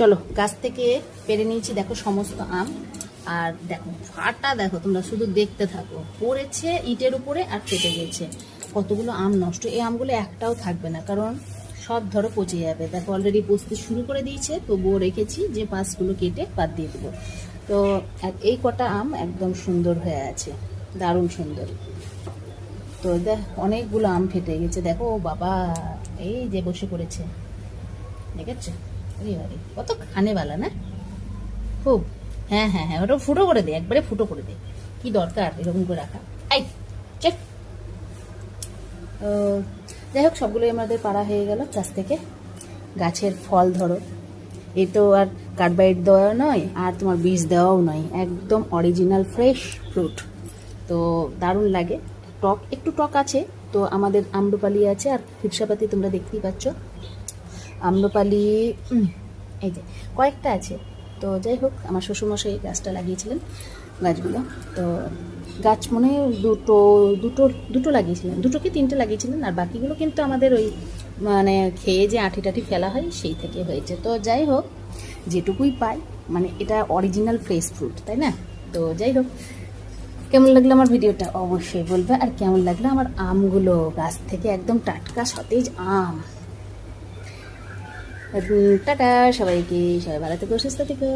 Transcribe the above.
চলো গাছ থেকে পেরে নিয়েছি, দেখো সমস্ত আম। আর দেখো ফাটা, দেখো তোমরা শুধু দেখতে থাকো, পড়েছে ইটের উপরে আর ফেটে গেছে। কতগুলো আম নষ্ট, এই আমগুলো একটাও থাকবে না, কারণ সব ধরো পচে যাবে। দেখো অলরেডি পচতে শুরু করে দিয়েছে, তবুও রেখেছি যে পাঁচগুলো কেটে বাদ দিয়ে দেবো। তো আর এই কটা আম একদম সুন্দর হয়ে আছে, দারুণ সুন্দর। তো দেখ অনেকগুলো আম ফেটে গেছে, দেখো ও বাবা, এই যে বসে পড়েছে, দেখেছো? আরে কত খানেওয়ালা না, খুব। হ্যাঁ হ্যাঁ হ্যাঁ, ওটা ফুটো করে দে, একবারে ফুটো করে দে, কি দরকার এরকম করে রাখা। Eye check. যাই হোক, সবগুলোই আমাদের পাড়া হয়ে গেল গাছ থেকে। গাছের ফল ধরো, এ তো আর কার্বাইড দেওয়া নয়, আর তোমার বীজ দেওয়াও নয়, একদম অরিজিনাল ফ্রেশ ফ্রুট। তো দারুণ লাগে। টক, একটু টক আছে। তো আমাদের আম্রপালি আছে, আর ফিরসাপাতি তোমরা দেখতেই পাচ্ছ। আম্রপালি এই যে কয়েকটা আছে। তো যাই হোক, আমার শ্বশুরমশাই গাছটা লাগিয়েছিলেন, গাছগুলো। তো গাছ মনে হয় দুটো দুটো দুটো লাগিয়েছিলেন, দুটো কি তিনটে লাগিয়েছিলেন, আর বাকিগুলো কিন্তু আমাদের ওই মানে খেয়ে যে আঁটি টাঠি ফেলা হয় সেই থেকে হয়েছে। তো যাই হোক, যেটুকুই পাই, মানে এটা অরিজিনাল ফ্রেশ ফ্রুট, তাই না? তো যাই হোক, কেমন লাগলো আমার ভিডিওটা অবশ্যই বলবে, আর কেমন লাগলো আমার আমগুলো, গাছ থেকে একদম টাটকা সতেজ আম। টাটা সবাইকে, সবাই ভালো থেকো, সুস্থ থেকো।